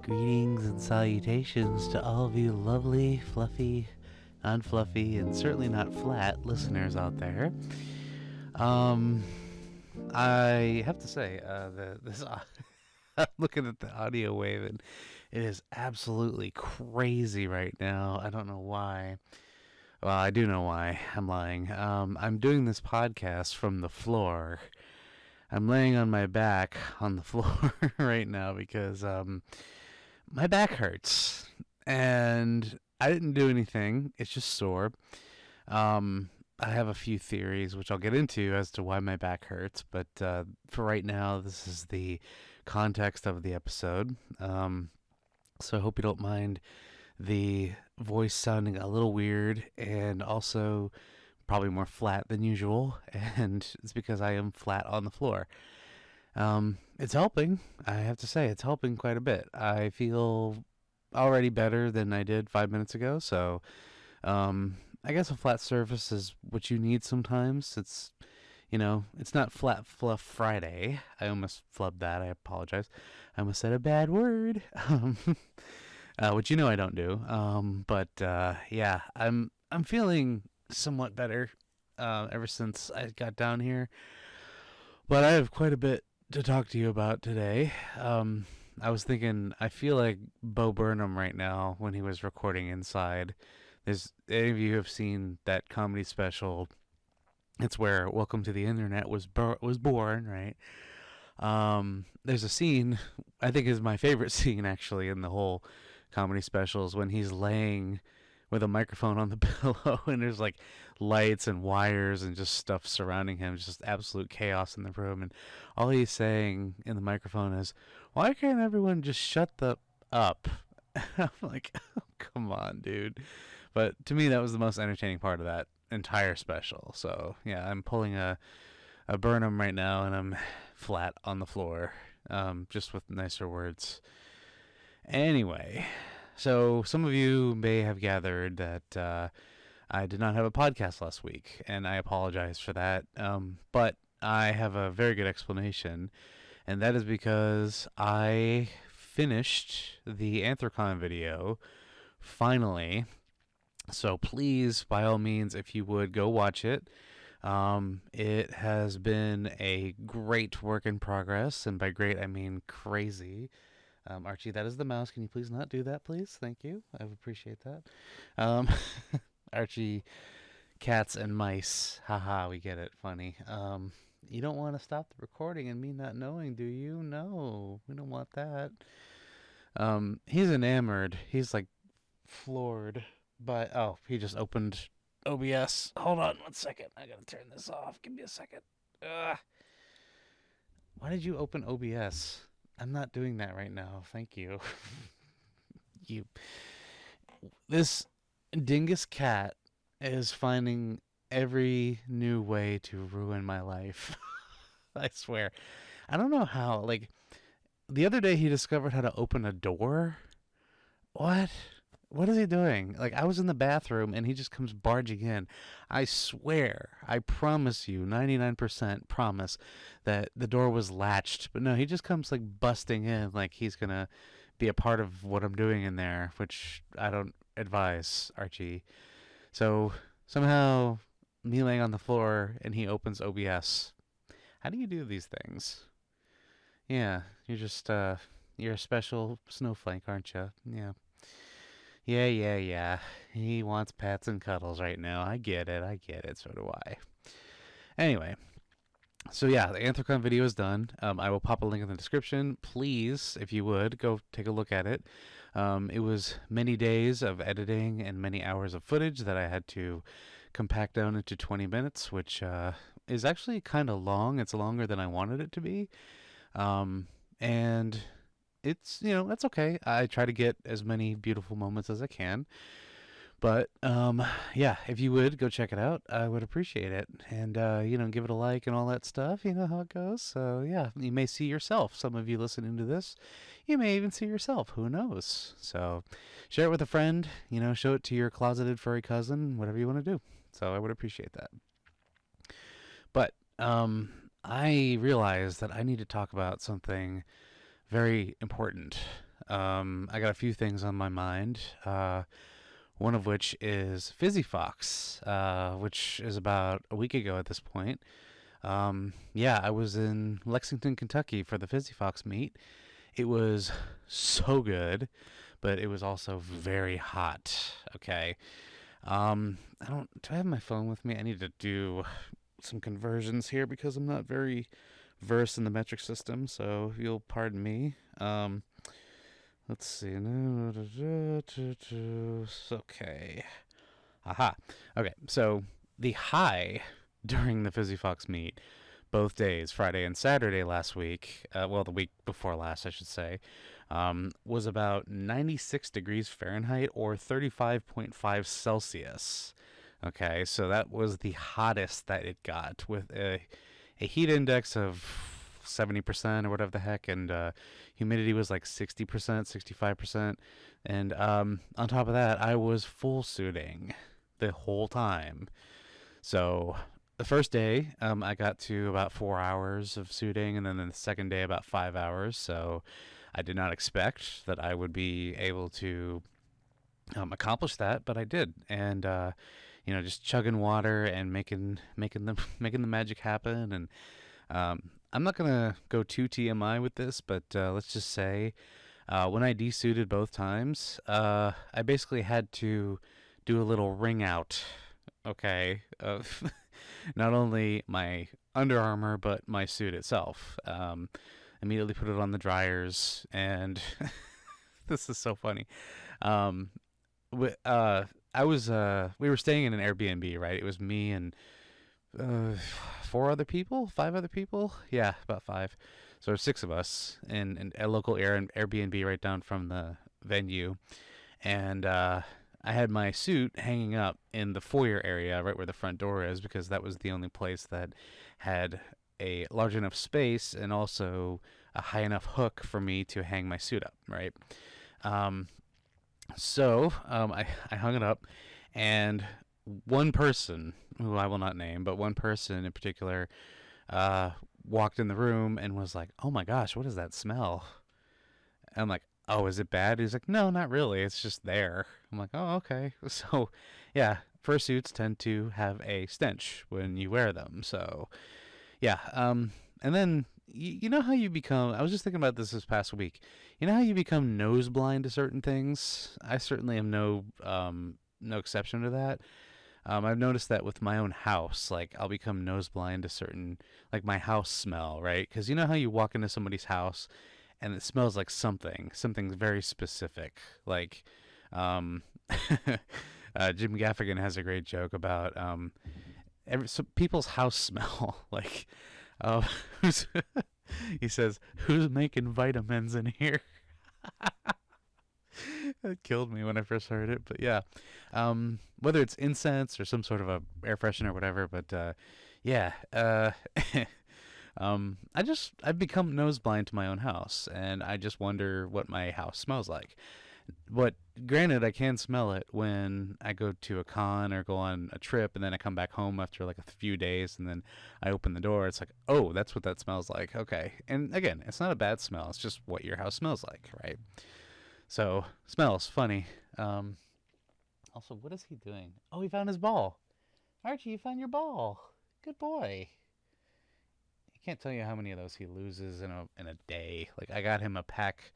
Greetings and salutations to all of you lovely, fluffy, unfluffy, and certainly not flat listeners out there. I have to say, I'm looking at the audio wave, and it is absolutely crazy right now. I don't know why. Well, I do know why. I'm lying. I'm doing this podcast from the floor. I'm laying on my back on the floor right now because my back hurts, and I didn't do anything. It's just sore. I have a few theories, which I'll get into as to why my back hurts. But for right now, this is the context of the episode. So I hope you don't mind the voice sounding a little weird and also probably more flat than usual. And it's because I am flat on the floor. It's helping. I have to say, it's helping quite a bit. I feel already better than I did 5 minutes ago. So, I guess a flat surface is what you need sometimes. It's, it's not Flat Fluff Friday. I almost flubbed that. I apologize. I almost said a bad word, which I don't do. But yeah, I'm feeling somewhat better ever since I got down here. But I have quite a bit to talk to you about today. I was thinking, I feel like Bo Burnham right now when he was recording Inside. There's any of you who have seen that comedy special? It's where Welcome to the Internet was born, right? There's a scene I think is my favorite scene actually in the whole comedy specials when he's laying with a microphone on the pillow and there's like lights and wires and just stuff surrounding him, just absolute chaos in the room, and all he's saying in the microphone is, "Why can't everyone just shut the up?" I'm like, oh, come on, dude. But to me, that was the most entertaining part of that entire special. So yeah, I'm pulling a Burnham right now, and I'm flat on the floor, just with nicer words. Anyway, so some of you may have gathered that I did not have a podcast last week, and I apologize for that. But I have a very good explanation, and that is because I finished the Anthrocon video finally. So please, by all means, if you would, go watch it. It has been a great work in progress, and by great I mean crazy. Archie, that is the mouse. Can you please not do that, please? Thank you. I would appreciate that. Archie, cats and mice. Haha, we get it. Funny. You don't want to stop the recording and me not knowing, do you? No, we don't want that. He's enamored. He's like floored. But, he just opened OBS. Hold on 1 second. I gotta turn this off. Give me a second. Ugh. Why did you open OBS? I'm not doing that right now. Thank you. This dingus cat is finding every new way to ruin my life. I swear. I don't know how. Like, the other day he discovered how to open a door. What? What is he doing? Like, I was in the bathroom and he just comes barging in. I swear, I promise you, 99% promise that the door was latched. But no, he just comes like busting in like he's going to be a part of what I'm doing in there, which I don't advise, Archie. So somehow me laying on the floor and he opens OBS. How do you do these things? Yeah, you're just, you're a special snowflake, aren't you? Yeah. Yeah. He wants pats and cuddles right now. I get it. So do I. Anyway, so yeah, the Anthrocon video is done. I will pop a link in the description. Please, if you would, go take a look at it. It was many days of editing and many hours of footage that I had to compact down into 20 minutes, which is actually kind of long. It's longer than I wanted it to be. And it's, that's okay. I try to get as many beautiful moments as I can. But yeah, if you would go check it out, I would appreciate it. And give it a like and all that stuff. You know how it goes. So yeah, you may see yourself. Some of you listening to this, you may even see yourself. Who knows? So share it with a friend. Show it to your closeted furry cousin. Whatever you want to do. So I would appreciate that. But I realized that I need to talk about something very important. I got a few things on my mind. One of which is Fizzy Fox, which is about a week ago at this point. Yeah, I was in Lexington, Kentucky for the Fizzy Fox meet. It was so good, but it was also very hot. Okay. Do I have my phone with me? I need to do some conversions here because I'm not very versed in the metric system, so you'll pardon me. Let's see. Okay. Aha. Okay, so the high during the Fizzy Fox meet, both days, Friday and Saturday last week, well, the week before last, I should say, was about 96 degrees Fahrenheit or 35.5 Celsius. Okay, so that was the hottest that it got with a heat index of 70% or whatever the heck, and humidity was like 60%, 65%. And on top of that, I was full suiting the whole time. So the first day, I got to about 4 hours of suiting, and then the second day, about 5 hours. So I did not expect that I would be able to accomplish that, but I did. And just chugging water and making the magic happen. And I'm not gonna go too TMI with this, but let's just say when I desuited both times, I basically had to do a little wring out, okay, of not only my Under Armour but my suit itself. Immediately put it on the dryers, and this is so funny. Um, I was we were staying in an Airbnb, right? It was me and uh, 5 other people. Yeah, about five. So there's six of us in a local Airbnb right down from the venue, and I had my suit hanging up in the foyer area, right where the front door is, because that was the only place that had a large enough space and also a high enough hook for me to hang my suit up, right? Um, I hung it up, and one person, who I will not name, but one person in particular, uh, walked in the room and was like, "Oh my gosh, what is that smell?" I'm like, "Oh, is it bad?" He's like, "No, not really. It's just there." I'm like, "Oh, okay." So, yeah, fursuits tend to have a stench when you wear them. So, yeah. And then you know how you become. I was just thinking about this past week. You know how you become nose blind to certain things. I certainly am no exception to that. I've noticed that with my own house. Like, I'll become nose blind to certain, like my house smell, right? Because you know how you walk into somebody's house and it smells like something very specific. Like, um, Jim Gaffigan has a great joke about so people's house smell. Like, uh, who's he says, "Who's making vitamins in here?" It killed me when I first heard it, but yeah, whether it's incense or some sort of a air freshener or whatever, but yeah, I've become nose blind to my own house, and I just wonder what my house smells like. But granted, I can smell it when I go to a con or go on a trip, and then I come back home after like a few days, and then I open the door. It's like, oh, that's what that smells like. Okay, and again, it's not a bad smell. It's just what your house smells like, right? So smells funny. Also, what is he doing? Oh, he found his ball. Archie, you found your ball. Good boy. I can't tell you how many of those he loses in a day. Like, I got him a pack.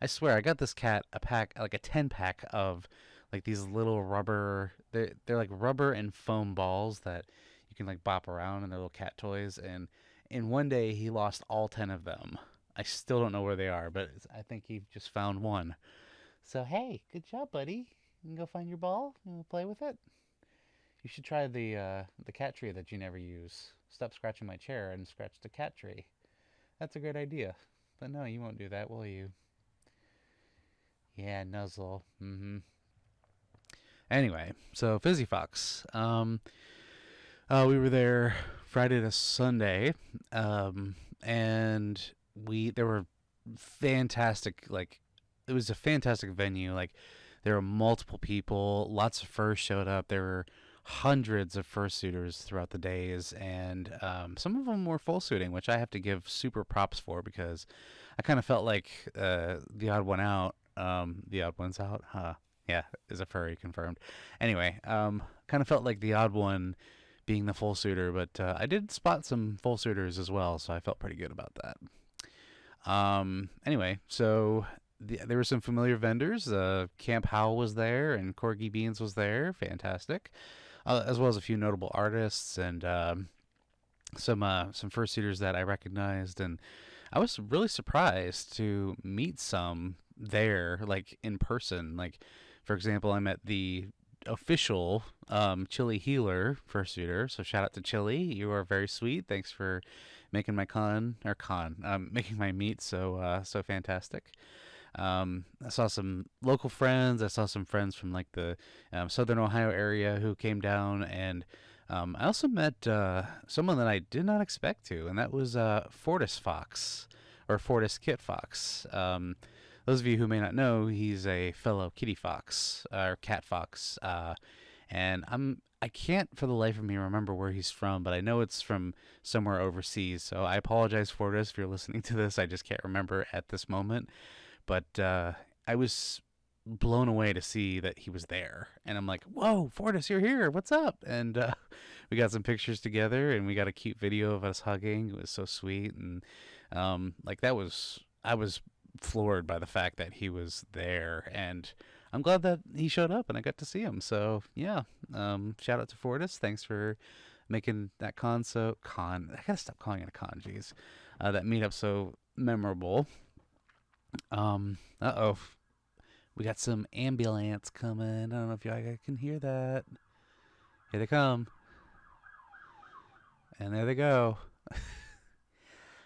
I swear, I got this cat a pack, like a 10 pack of like these little rubber. They're like rubber and foam balls that you can like bop around, and they're little cat toys. And in one day, he lost all 10 of them. I still don't know where they are, but I think he just found one. So hey, good job, buddy. You can go find your ball and play with it. You should try the cat tree that you never use. Stop scratching my chair and scratch the cat tree. That's a great idea. But no, you won't do that, will you? Yeah, nuzzle. Mm-hmm. Anyway, so Fizzy Fox. We were there Friday to Sunday, and there were fantastic, like, it was a fantastic venue. Like, there were multiple people, lots of furs showed up. There were hundreds of fursuiters throughout the days, and some of them were full suiting, which I have to give super props for because I kind of felt like the odd one out. The odd one's out, huh? Yeah, is a furry confirmed. Anyway, kind of felt like the odd one being the full suitor, but I did spot some full suitors as well, so I felt pretty good about that. Anyway, so there were some familiar vendors. Camp Howell was there, and Corgi Beans was there. Fantastic. As well as a few notable artists and some fursuiters that I recognized, and I was really surprised to meet some there, like in person. Like, for example, I met the official Chili Healer fursuiter. So shout out to Chili, you are very sweet. Thanks for making my making my meet so fantastic. I saw some local friends. I saw some friends from like the Southern Ohio area who came down, and I also met someone that I did not expect to, and that was Fortis Fox, or Fortis Kit Fox. Those of you who may not know, he's a fellow kitty fox or cat fox, and I can't for the life of me remember where he's from, but I know it's from somewhere overseas. So I apologize, Fortis, if you're listening to this. I just can't remember at this moment. But I was blown away to see that he was there, and I'm like, "Whoa, Fortis, you're here! What's up?" And we got some pictures together, and we got a cute video of us hugging. It was so sweet, and I was floored by the fact that he was there, and I'm glad that he showed up and I got to see him. So yeah, shout out to Fortis. Thanks for making that con. I gotta stop calling it a con. Jeez, that meetup so memorable. Uh-oh. We got some ambulance coming. I don't know if y'all can hear that. Here they come. And there they go.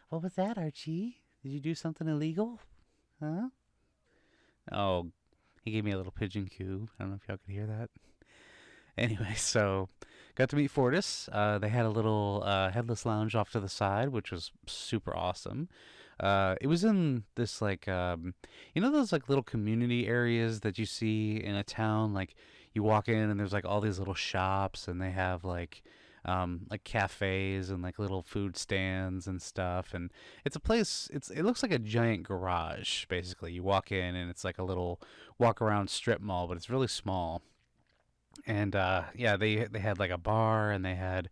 What was that, Archie? Did you do something illegal? Huh? Oh, he gave me a little pigeon coo. I don't know if y'all could hear that. Anyway, so got to meet Fortis. They had a little headless lounge off to the side, which was super awesome. It was in this like those like little community areas that you see in a town. Like you walk in and there's like all these little shops, and they have like cafes and like little food stands and stuff. And it's a place. It looks like a giant garage basically. You walk in and it's like a little walk around strip mall, but it's really small. And yeah, they had like a bar, and they had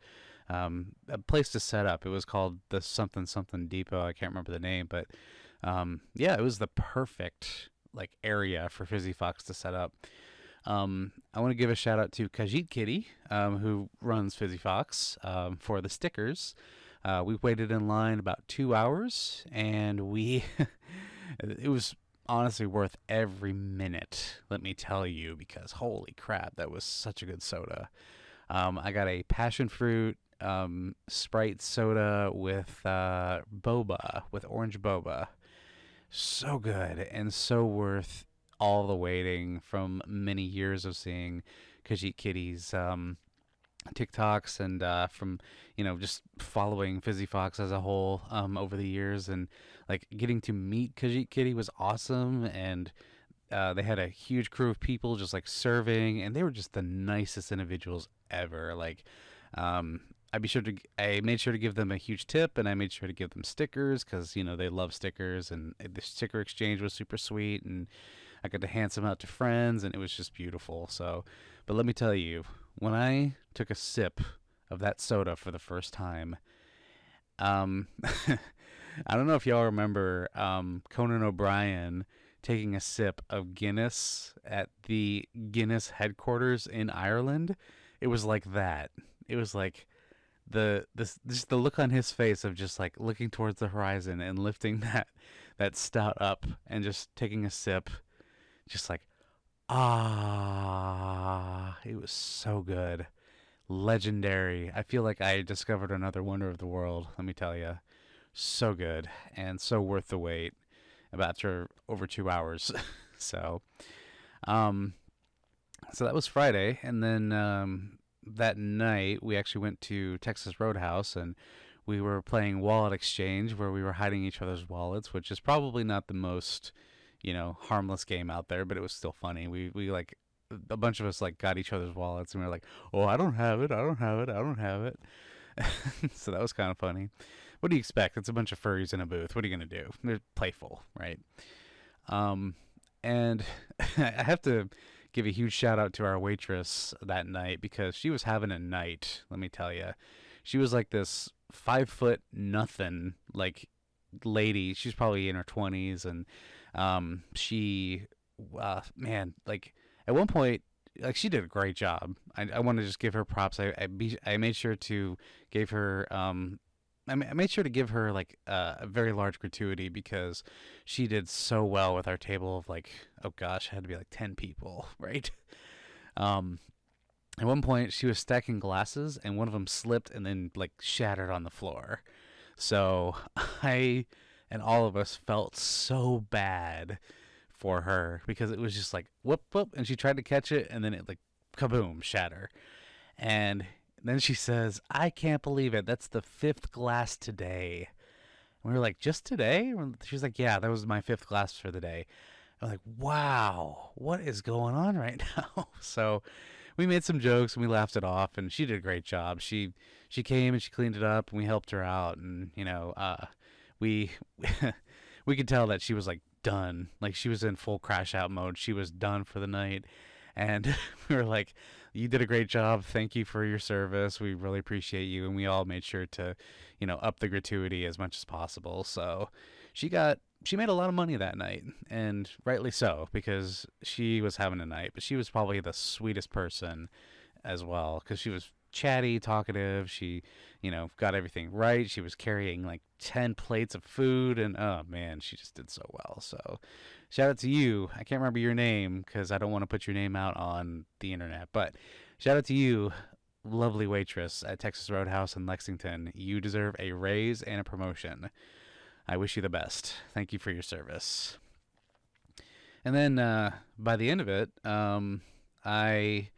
a place to set up. It was called the something something depot. I can't remember the name, but yeah, it was the perfect like area for Fizzy Fox to set up. I want to give a shout out to Kajit Kitty, who runs Fizzy Fox, for the stickers. We waited in line about 2 hours, and it was honestly worth every minute, let me tell you, because holy crap, that was such a good soda. I got a passion fruit Sprite soda with boba, with orange boba. So good and so worth all the waiting from many years of seeing Kajit Kitty's TikToks, and from just following Fizzy Fox as a whole over the years, and like getting to meet Kajit Kitty was awesome. And they had a huge crew of people just like serving, and they were just the nicest individuals ever. Like I made sure to give them a huge tip, and I made sure to give them stickers because they love stickers, and the sticker exchange was super sweet, and I got to hand some out to friends, and it was just beautiful. So, but let me tell you, when I took a sip of that soda for the first time, I don't know if y'all remember Conan O'Brien taking a sip of Guinness at the Guinness headquarters in Ireland. It was like that. It was like just the look on his face of just like looking towards the horizon and lifting that stout up and just taking a sip, just like, it was so good. Legendary. I feel like I discovered another wonder of the world, let me tell you. So good and so worth the wait, about after over 2 hours. So So that was Friday, and then that night we actually went to Texas Roadhouse, and we were playing Wallet Exchange, where we were hiding each other's wallets, which is probably not the most, harmless game out there, but it was still funny. We like a bunch of us like got each other's wallets, and we were like, "Oh, I don't have it. I don't have it. I don't have it." So that was kind of funny. What do you expect? It's a bunch of furries in a booth. What are you gonna do? They're playful, right? Um, and I have to give a huge shout out to our waitress that night because she was having a night. Let me tell you, she was like this 5 foot nothing like lady. She's probably in her 20s, and she, man, like at one point, like she did a great job. I want to just give her props. I made sure to give her I made sure to give her like a very large gratuity because she did so well with our table of like, oh gosh, it had to be like 10 people, right? Um, at one point, she was stacking glasses, and one of them slipped and then like shattered on the floor. So I and all of us felt so bad for her because it was just like whoop whoop, and she tried to catch it, and then it like kaboom, shatter. And then she says, "I can't believe it. That's the fifth glass today." And we were like, "Just today?" She's like, "Yeah, that was my fifth glass for the day." I'm like, "Wow, what is going on right now?" So we made some jokes and we laughed it off, and she did a great job. She came and she cleaned it up, and we helped her out, and we we could tell that she was like done, like she was in full crash out mode. She was done for the night, and we were like, "You did a great job. Thank you for your service. We really appreciate you." And we all made sure to, up the gratuity as much as possible. So she made a lot of money that night, and rightly so because she was having a night. But she was probably the sweetest person as well because she was chatty, talkative. She, got everything right. She was carrying like 10 plates of food, and oh man, she just did so well. So shout out to you. I can't remember your name because I don't want to put your name out on the internet, but shout out to you, lovely waitress at Texas Roadhouse in Lexington. You deserve a raise and a promotion. I wish you the best. Thank you for your service. And then by the end of it, I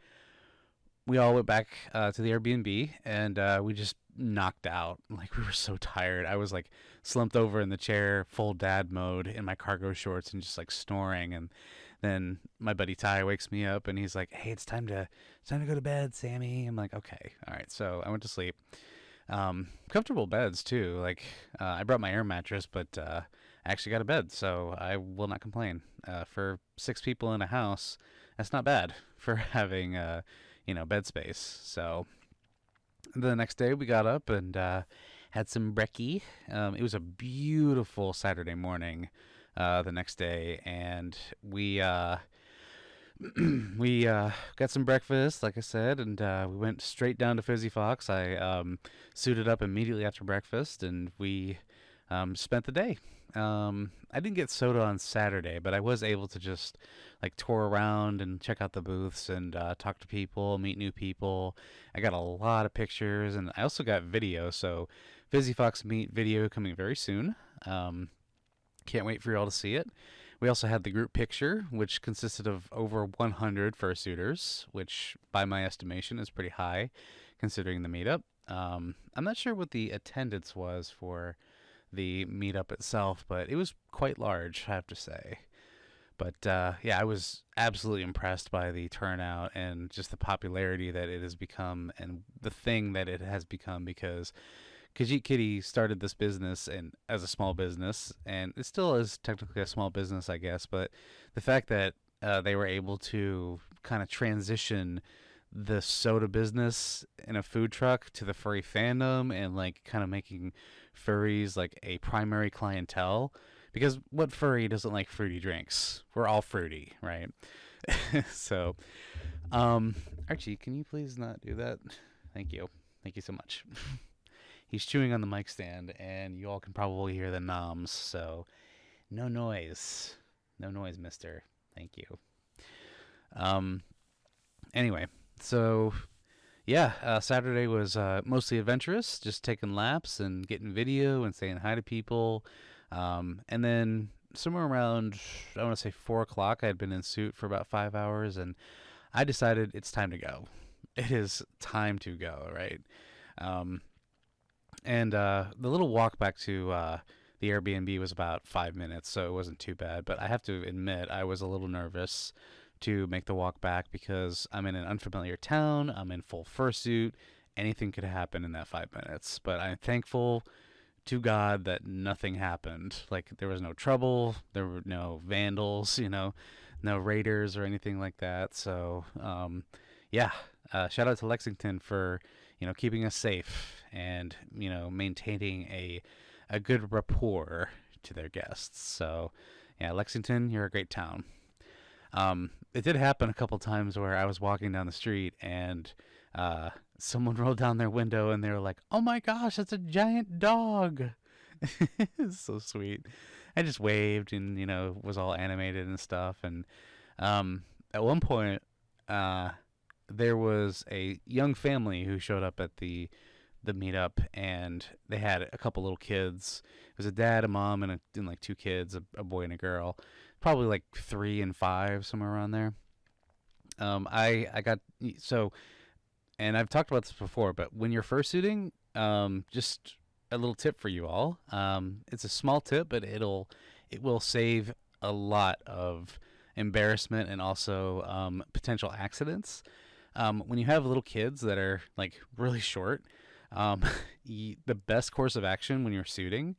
we all went back to the Airbnb, and we just knocked out. Like we were so tired. I was like slumped over in the chair, full dad mode in my cargo shorts and just like snoring. And then my buddy Ty wakes me up and he's like, "Hey, it's time to go to bed, Sammy." I'm like, "Okay, all right." So I went to sleep. Comfortable beds too. Like I brought my air mattress, but I actually got a bed, so I will not complain. For 6 people in a house, that's not bad for having bed space. So the next day we got up and had some brekkie. It was a beautiful Saturday morning the next day, and we got some breakfast, like I said, and we went straight down to Fizzy Fox. I suited up immediately after breakfast, and we spent the day. I didn't get soda on Saturday, but I was able to just like tour around and check out the booths and talk to people, meet new people. I got a lot of pictures, and I also got video. So Fizzy Fox Meet video coming very soon. Can't wait for you all to see it. We also had the group picture, which consisted of over 100 fursuiters, which by my estimation is pretty high considering the meetup. I'm not sure what the attendance was for the meetup itself, but it was quite large, I have to say. But yeah, I was absolutely impressed by the turnout and just the popularity that it has become and the thing that it has become because Khajiit Kitty started this business and as a small business, and it still is technically a small business, I guess. But the fact that they were able to kind of transition the soda business in a food truck to the furry fandom and like kind of making furries like a primary clientele, because what furry doesn't like fruity drinks? We're all fruity, right? So, Archie, can you please not do that? Thank you. Thank you so much. He's chewing on the mic stand, and you all can probably hear the noms, so no noise. No noise, mister. Thank you. Anyway, so yeah, Saturday was mostly adventurous, just taking laps and getting video and saying hi to people. And then somewhere around, I want to say 4 o'clock, I had been in suit for about 5 hours, and I decided it's time to go. It is time to go, right? Um, and the little walk back to the Airbnb was about 5 minutes, so it wasn't too bad. But I have to admit, I was a little nervous to make the walk back because I'm in an unfamiliar town. I'm in full fursuit. Anything could happen in that 5 minutes. But I'm thankful to God that nothing happened. Like, there was no trouble, there were no vandals, no raiders or anything like that. So, yeah, shout out to Lexington for, keeping us safe and, maintaining a good rapport to their guests. So, yeah, Lexington, you're a great town. It did happen a couple times where I was walking down the street and someone rolled down their window and they were like, "Oh my gosh, that's a giant dog!" It's so sweet. I just waved and was all animated and stuff. And at one point, uh, there was a young family who showed up at the meetup, and they had a couple little kids. It was a dad, a mom, and like two kids, a boy and a girl, probably like 3 and 5, somewhere around there. I got so, and I've talked about this before, but when you're fursuiting, just a little tip for you all. It's a small tip, but it will save a lot of embarrassment and also potential accidents. When you have little kids that are like really short, um, the best course of action when you're suiting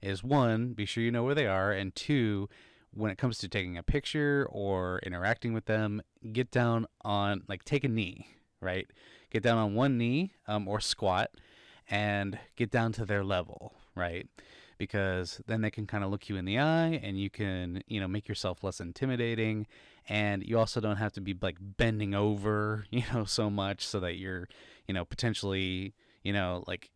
is, one, be sure you know where they are, and two, when it comes to taking a picture or interacting with them, get down on, like, take a knee, right? Get down on one knee, or squat, and get down to their level, right? Because then they can kind of look you in the eye, and you can, make yourself less intimidating, and you also don't have to be like bending over, so much so that you're, potentially, like,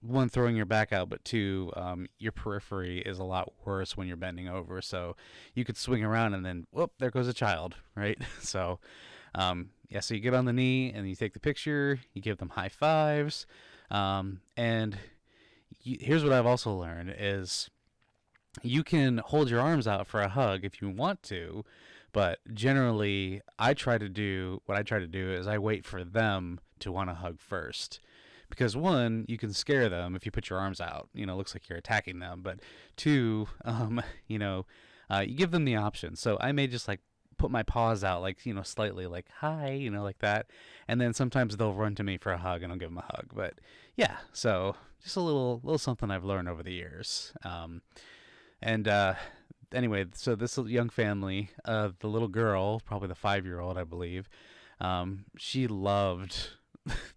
one, throwing your back out, but two, your periphery is a lot worse when you're bending over. So you could swing around and then, whoop, there goes a child, right? So, yeah, so you get on the knee and you take the picture, you give them high fives. And here's what I've also learned is you can hold your arms out for a hug if you want to, but generally what I try to do is I wait for them to want to hug first. Because, one, you can scare them if you put your arms out. It looks like you're attacking them. But two, you give them the option. So I may just like put my paws out, like, slightly, like, hi, like that. And then sometimes they'll run to me for a hug and I'll give them a hug. But yeah, so just a little something I've learned over the years. And anyway, so this young family, the little girl, probably the 5-year-old, I believe, she loved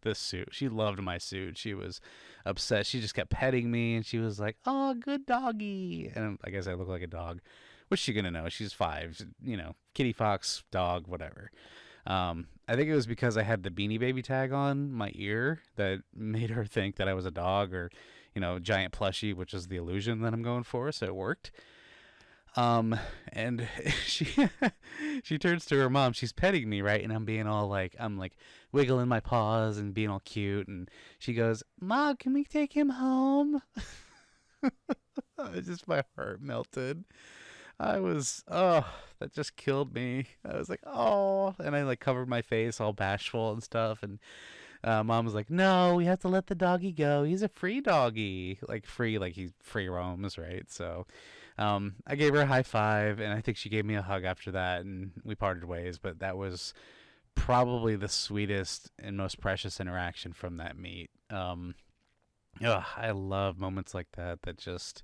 this suit. She loved my suit. She was obsessed. She just kept petting me, and she was like, "Oh, good doggy." And I guess I look like a dog. What's she gonna know? She's 5. Kitty Fox, dog, whatever. I think it was because I had the Beanie Baby tag on my ear that made her think that I was a dog or, giant plushie, which is the illusion that I'm going for. So it worked. And she she turns to her mom. She's petting me, right? And I'm like wiggling my paws and being all cute. And she goes, "Mom, can we take him home?" It's just, my heart melted. That just killed me. I was like, "Oh," and I like covered my face all bashful and stuff. And mom was like, "No, we have to let the doggy go. He's a free doggy, like free, like he free roams, right?" So I gave her a high five, and I think she gave me a hug after that, and we parted ways. But that was probably the sweetest and most precious interaction from that meet. I love moments like that. That just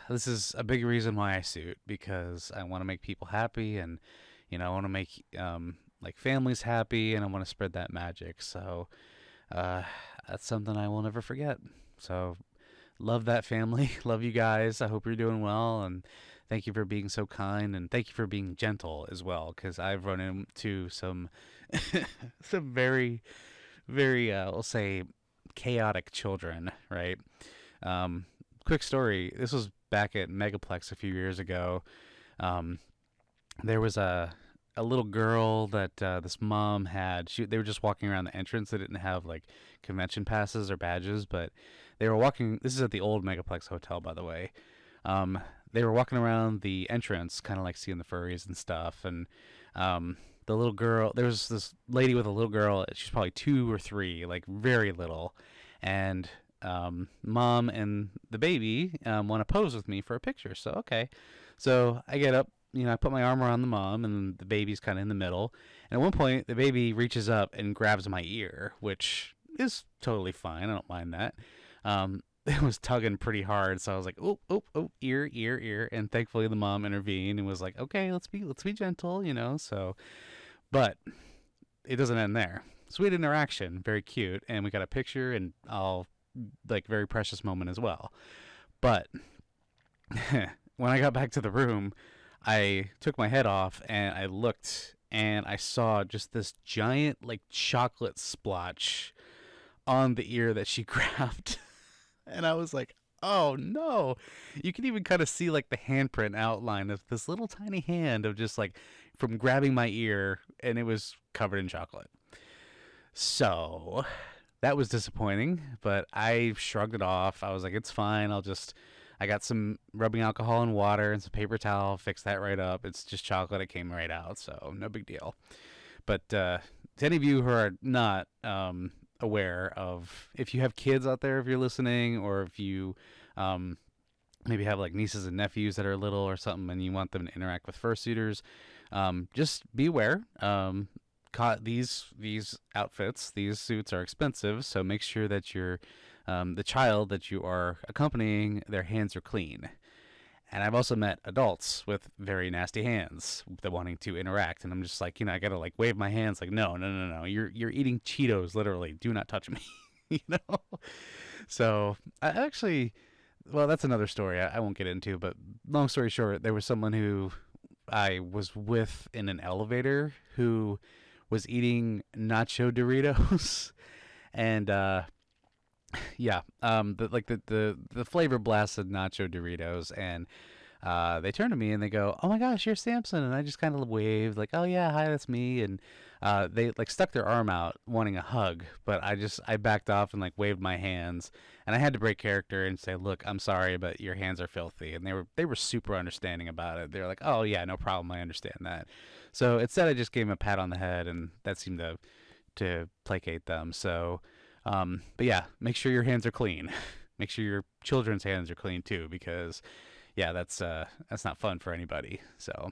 this is a big reason why I suit, because I want to make people happy, and I want to make like families happy, and I want to spread that magic. So that's something I will never forget. So love that family. Love you guys. I hope you're doing well, and thank you for being so kind, and thank you for being gentle as well, because I've run into some some very, very I'll say chaotic children, right? Quick story. This was back at Megaplex a few years ago. There was a little girl that this mom had. They were just walking around the entrance. They didn't have like convention passes or badges, but they were walking. This is at the old Megaplex Hotel, by the way. They were walking around the entrance, kind of like seeing the furries and stuff. And the little girl. There was this lady with a little girl. She's probably 2 or 3, like very little, and mom and the baby want to pose with me for a picture. So okay, so I get up. I put my arm around the mom, and the baby's kind of in the middle. And at one point, the baby reaches up and grabs my ear, which is totally fine. I don't mind that. It was tugging pretty hard, so I was like, "Oh, oh, oh, ear, ear, ear," and thankfully the mom intervened and was like, "Okay, let's be gentle," So, but it doesn't end there. Sweet interaction, very cute, and we got a picture and all like very precious moment as well. But when I got back to the room, I took my head off and I looked and I saw just this giant like chocolate splotch on the ear that she grabbed. And I was like, oh no. You can even kind of see like the handprint outline of this little tiny hand of just like from grabbing my ear, and it was covered in chocolate. So that was disappointing, but I shrugged it off. I was like, it's fine. I got some rubbing alcohol and water and some paper towel, fix that right up. It's just chocolate. It came right out, so no big deal. But to any of you who are not aware of, if you have kids out there, if you're listening, or if you maybe have like nieces and nephews that are little or something and you want them to interact with fursuiters, just be aware. These outfits, these suits are expensive, so make sure that the child that you are accompanying, their hands are clean. And I've also met adults with very nasty hands that wanting to interact, and I'm just like, I gotta like wave my hands like, no, no, no, no, you're eating Cheetos, literally. Do not touch me, So I actually, well, that's another story I won't get into. But long story short, there was someone who I was with in an elevator who was eating nacho Doritos, and the flavor blasted nacho Doritos, and they turned to me and they go, "Oh my gosh, you're Samson," and I just kind of waved like, "Oh yeah, hi, that's me," and they like stuck their arm out wanting a hug, but I backed off and like waved my hands, and I had to break character and say, "Look, I'm sorry, but your hands are filthy," and they were super understanding about it. They're like, "Oh yeah, no problem, I understand that." So instead, I just gave them a pat on the head, and that seemed to placate them. So. But yeah, make sure your hands are clean. Make sure your children's hands are clean too, because yeah, that's not fun for anybody. So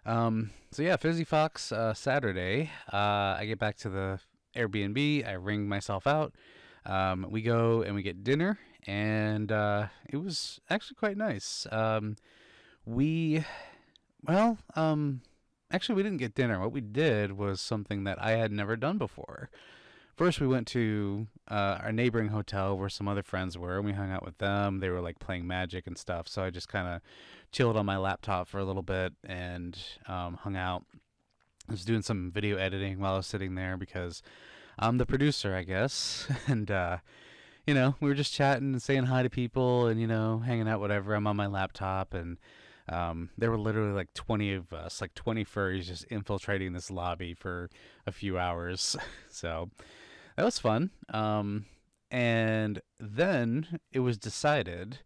yeah, Fizzy Fox, Saturday, I get back to the Airbnb, I ring myself out. We go and we get dinner, and it was actually quite nice. We well, actually we didn't get dinner. What we did was something that I had never done before. First, we went to our neighboring hotel where some other friends were, and we hung out with them. They were like playing Magic and stuff, so I just kind of chilled on my laptop for a little bit and hung out. I was doing some video editing while I was sitting there because I'm the producer, I guess. And we were just chatting and saying hi to people and hanging out, whatever. I'm on my laptop, and there were literally like 20 of us, like 20 furries just infiltrating this lobby for a few hours. So that was fun. And then it was decided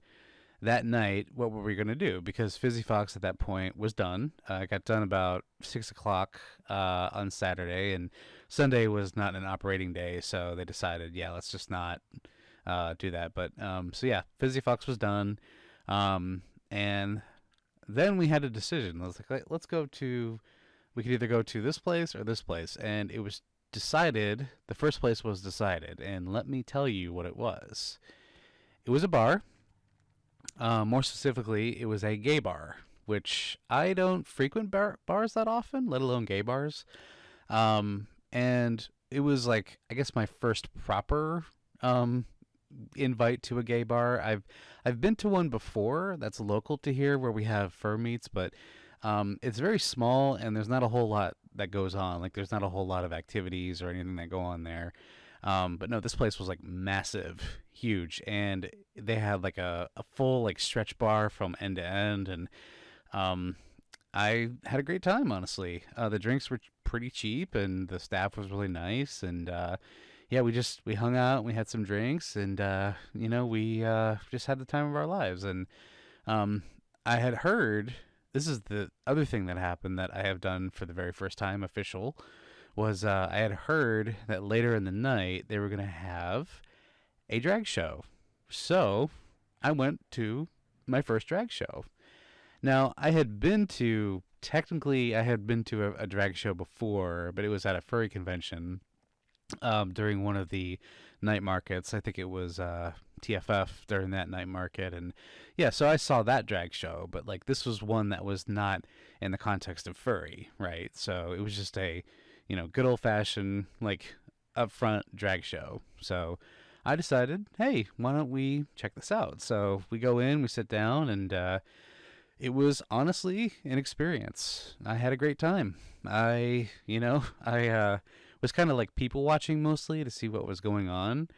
that night what were we going to do, because Fizzy Fox at that point was done. It got done about 6 o'clock on Saturday, and Sunday was not an operating day, so they decided, yeah, let's just not do that. But so yeah, Fizzy Fox was done. And then we had a decision. I was like, we could either go to this place or this place. And it was decided, the first place was decided. And let me tell you what it was. It was a bar. More specifically, it was a gay bar, which I don't frequent bars that often, let alone gay bars. And it was like, I guess my first proper invite to a gay bar. I've been to one before that's local to here where we have fur meets, but it's very small and there's not a whole lot that goes on. Like there's not a whole lot of activities or anything that go on there. But no, this place was like massive, huge, and they had like a full like stretch bar from end to end, and I had a great time, honestly. The drinks were pretty cheap and the staff was really nice, and yeah, we hung out, we had some drinks, and we just had the time of our lives. And I had heard this is the other thing that happened that I have done for the very first time official was I had heard that later in the night they were going to have a drag show. So I went to my first drag show. Now, technically, I had been to a drag show before, but it was at a furry convention during one of the night markets. I think it was TFF during that night market. And yeah, so I saw that drag show, but like this was one that was not in the context of furry, right? So it was just a, good old fashioned, like upfront drag show. So I decided, hey, why don't we check this out? So we go in, we sit down, and it was honestly an experience. I had a great time. I was kind of like people watching mostly to see what was going on.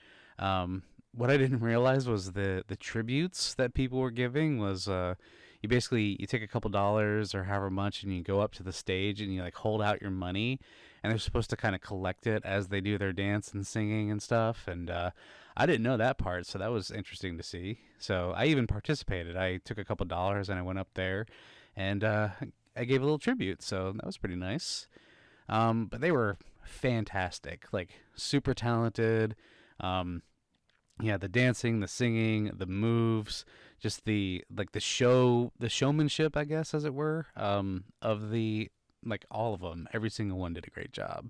What I didn't realize was the tributes that people were giving was you take a couple dollars or however much and you go up to the stage and you like hold out your money and they're supposed to kind of collect it as they do their dance and singing and stuff. And I didn't know that part, so that was interesting to see. So I even participated. I took a couple dollars and I went up there and I gave a little tribute. So that was pretty nice. But they were fantastic, like super talented. Yeah, the dancing, the singing, the moves, just the showmanship, I guess, as it were, of the like all of them. Every single one did a great job,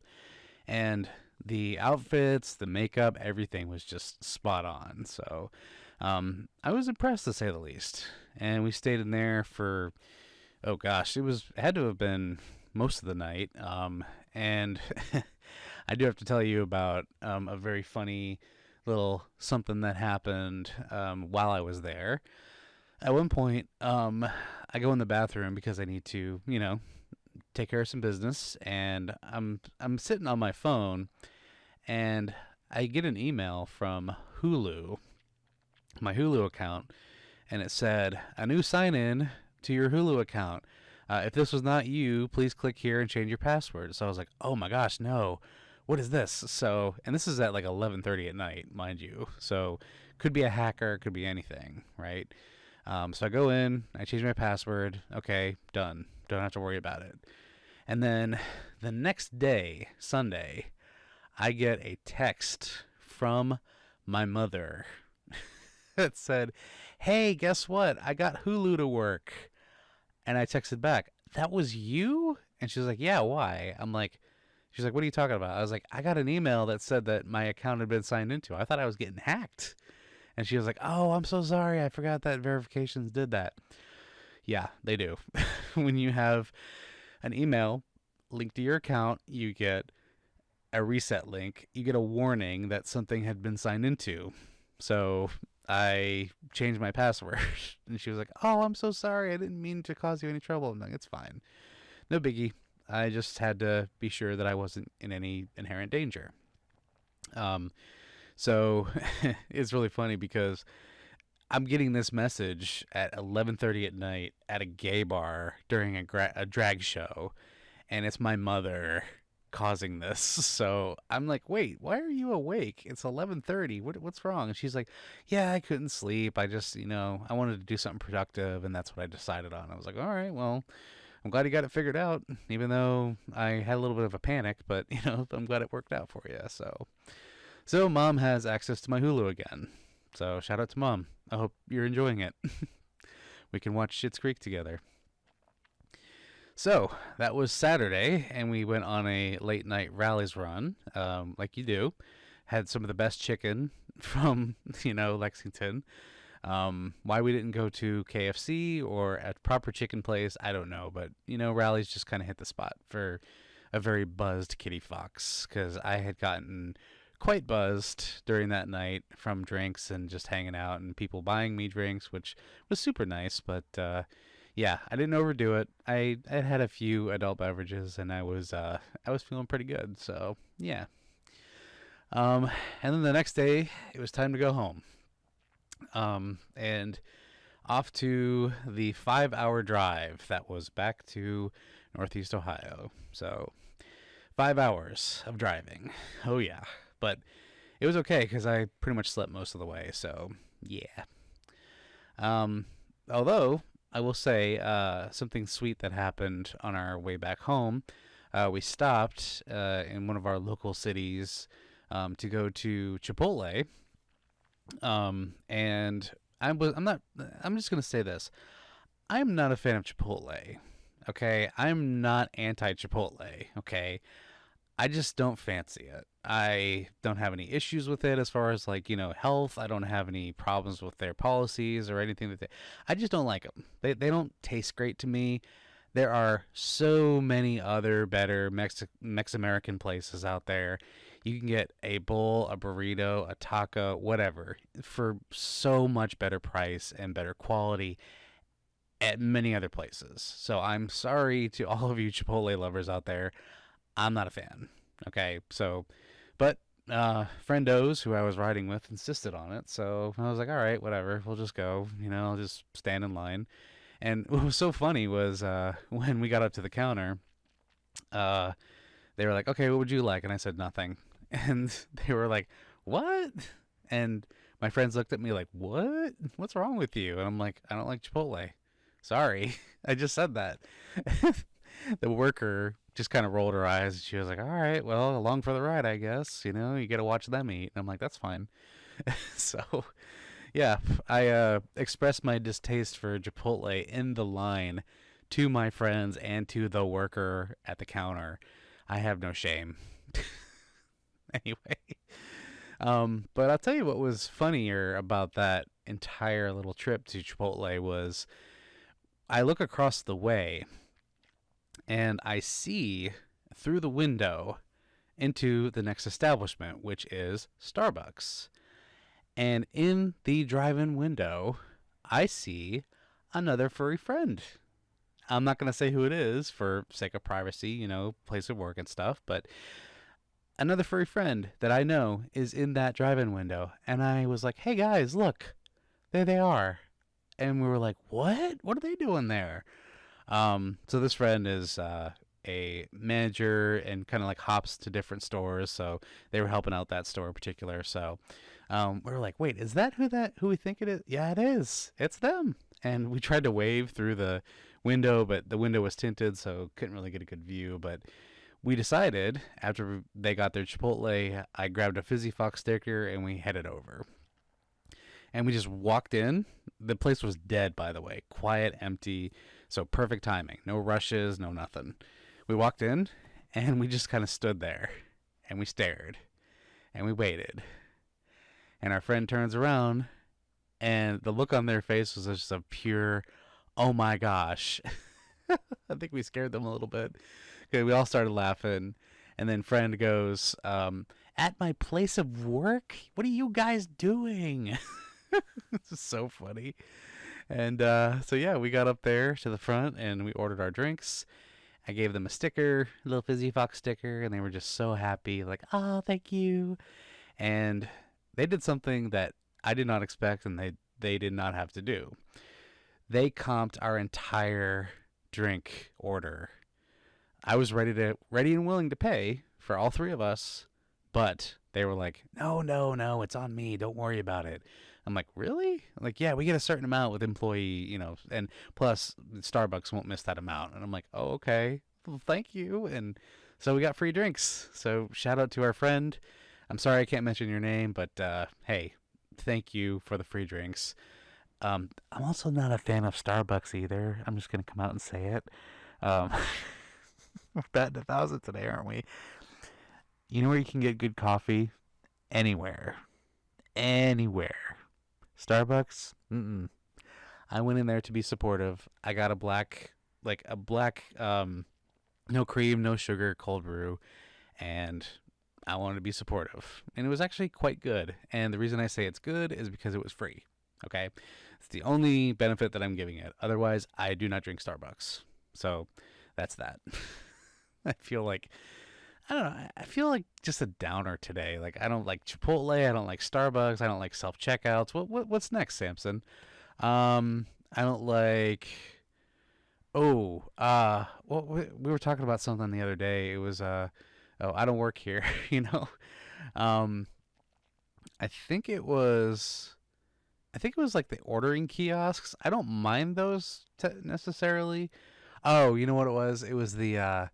and the outfits, the makeup, everything was just spot on. So, I was impressed to say the least. And we stayed in there for, oh gosh, it had to have been most of the night. And I do have to tell you about a very funny little something that happened while I was there. At one point, I go in the bathroom because I need to, take care of some business, and I'm sitting on my phone, and I get an email from Hulu, my Hulu account, and it said, a new sign-in to your Hulu account. If this was not you, please click here and change your password. So I was like, oh my gosh, no. What is this? So, and this is at like 11:30 at night, mind you. So, could be a hacker, could be anything, right? So I go in, I change my password. Okay, done. Don't have to worry about it. And then the next day, Sunday, I get a text from my mother that said, hey, guess what? I got Hulu to work. And I texted back, that was you? And she's like, yeah, why? She's like, what are you talking about? I was like, I got an email that said that my account had been signed into. I thought I was getting hacked. And she was like, oh, I'm so sorry. I forgot that verifications did that. Yeah, they do. When you have an email linked to your account, you get a reset link. You get a warning that something had been signed into. So I changed my password. And she was like, oh, I'm so sorry. I didn't mean to cause you any trouble. I'm like, it's fine. No biggie. I just had to be sure that I wasn't in any inherent danger. So it's really funny because I'm getting this message at 11:30 at night at a gay bar during a drag show, and it's my mother causing this. So I'm like, wait, why are you awake? It's 11:30. What's wrong? And she's like, yeah, I couldn't sleep. I just, I wanted to do something productive, and that's what I decided on. I was like, all right, well, I'm glad you got it figured out, even though I had a little bit of a panic, but, I'm glad it worked out for you. So Mom has access to my Hulu again. So shout out to Mom. I hope you're enjoying it. We can watch Schitt's Creek together. So that was Saturday, and we went on a late night rallies run, like you do. Had some of the best chicken from, Lexington. Why we didn't go to KFC or a proper chicken place, I don't know. But, rallies just kind of hit the spot for a very buzzed Kitty Fox, because I had gotten quite buzzed during that night from drinks and just hanging out and people buying me drinks, which was super nice. But yeah, I didn't overdo it. I had a few adult beverages and I was feeling pretty good. So yeah. And then the next day it was time to go home. And off to the 5-hour drive that was back to Northeast Ohio. So 5 hours of driving. Oh yeah. But it was okay because I pretty much slept most of the way. So yeah. Although I will say something sweet that happened on our way back home. We stopped in one of our local cities to go to Chipotle, and I'm not. I'm just gonna say this. I'm not a fan of Chipotle. Okay, I'm not anti Chipotle. Okay, I just don't fancy it. I don't have any issues with it as far as like, health. I don't have any problems with their policies or anything I just don't like them. They don't taste great to me. There are so many other better Mex-American places out there. You can get a bowl, a burrito, a taco, whatever, for so much better price and better quality at many other places. So I'm sorry to all of you Chipotle lovers out there. I'm not a fan. Okay, so, but friendos who I was riding with insisted on it, so I was like, all right, whatever, we'll just go. I'll just stand in line. And what was so funny was when we got up to the counter, uh, they were like, okay, what would you like? And I said nothing, and they were like, what? And my friends looked at me like, what? What's wrong with you? And I'm like, I don't like Chipotle. Sorry, I just said that. The worker just kind of rolled her eyes, and she was like, all right, well, along for the ride, I guess. You got to watch them eat. And I'm like, that's fine. So, yeah, I expressed my distaste for Chipotle in the line to my friends and to the worker at the counter. I have no shame. Anyway, but I'll tell you what was funnier about that entire little trip to Chipotle was I look across the way and I see through the window into the next establishment, which is Starbucks. And in the drive-in window, I see another furry friend. I'm not going to say who it is for sake of privacy, place of work and stuff, but another furry friend that I know is in that drive-in window. And I was like, hey guys, look, there they are. And we were like, what? What are they doing there? So this friend is a manager and kind of like hops to different stores. So they were helping out that store in particular. So we were like, wait, is that who we think it is? Yeah, it is. It's them. And we tried to wave through the window, but the window was tinted, so couldn't really get a good view. But we decided after they got their Chipotle, I grabbed a Fizzy Fox sticker and we headed over. And we just walked in. The place was dead, by the way. Quiet, empty. So perfect timing. No rushes, no nothing. We walked in and we just kind of stood there and we stared and we waited. And our friend turns around and the look on their face was just a pure, oh my gosh. I think we scared them a little bit. Okay, we all started laughing. And then friend goes, at my place of work? What are you guys doing? This is so funny. And so yeah, we got up there to the front and we ordered our drinks. I gave them a sticker, a little Fizzy Fox sticker, and they were just so happy, like, oh, thank you. And they did something that I did not expect and they did not have to do. They comped our entire drink order. I was ready and willing to pay for all three of us, but they were like, no, it's on me. Don't worry about it. I'm like, really? Like, yeah, we get a certain amount with employee, and plus Starbucks won't miss that amount. And I'm like, oh, okay. Well, thank you. And so we got free drinks. So shout out to our friend. I'm sorry I can't mention your name, but hey, thank you for the free drinks. I'm also not a fan of Starbucks either. I'm just going to come out and say it. We're batting 1,000 today, aren't we? You know where you can get good coffee? Anywhere. Starbucks? Mm-mm. I went in there to be supportive. I got a black, no cream, no sugar, cold brew, and I wanted to be supportive. And it was actually quite good. And the reason I say it's good is because it was free. Okay? It's the only benefit that I'm giving it. Otherwise, I do not drink Starbucks. So that's that. I feel like just a downer today. Like, I don't like Chipotle. I don't like Starbucks. I don't like self-checkouts. What's next, Samson? I don't like... we were talking about something the other day. It was, I don't work here, I think it was I think it was like the ordering kiosks. I don't mind those necessarily. Oh, you know what it was? It was the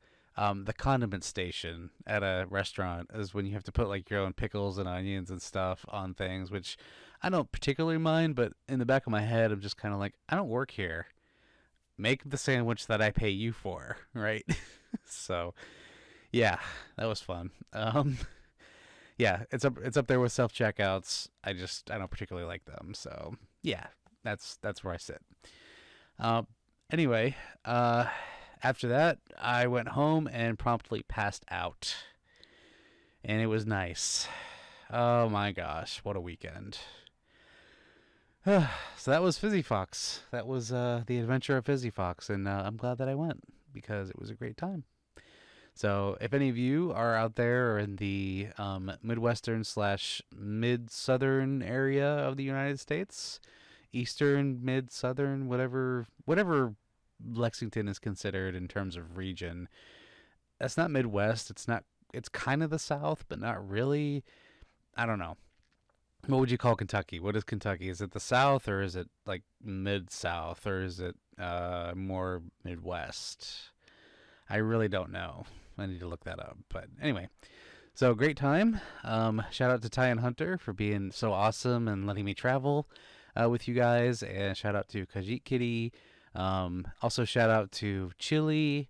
condiment station at a restaurant is when you have to put like your own pickles and onions and stuff on things, which I don't particularly mind, but in the back of my head, I'm just kind of like, I don't work here. Make the sandwich that I pay you for, right? So yeah, that was fun. Yeah, it's up there with self checkouts. I don't particularly like them, so yeah, that's where I sit. Uh, anyway, after that, I went home and promptly passed out, and it was nice. Oh my gosh, what a weekend! So that was Fizzy Fox. That was the adventure of Fizzy Fox, and I'm glad that I went because it was a great time. So, if any of you are out there or in the Midwestern slash mid Southern area of the United States, Eastern, mid Southern, whatever Lexington is considered in terms of region, that's not Midwest. It's not. It's kind of the South, but not really. I don't know. What would you call Kentucky? What is Kentucky? Is it the South or is it like mid South or is it more Midwest? I really don't know. I need to look that up. But anyway, so great time. Shout out to Ty and Hunter for being so awesome and letting me travel with you guys. And shout out to Kajit Kitty. Also shout out to Chili,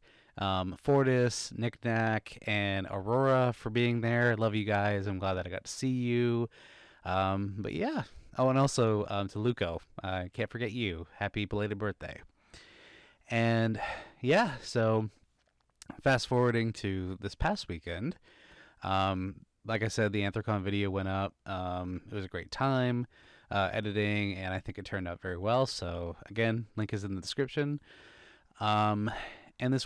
Fortis, Knick-Knack, and Aurora for being there. Love you guys. I'm glad that I got to see you. But yeah. Oh, and also to Luco. I can't forget you. Happy belated birthday. And yeah, so fast forwarding to this past weekend, like I said, the Anthrocon video went up. It was a great time editing, and I think it turned out very well. So again, link is in the description. And this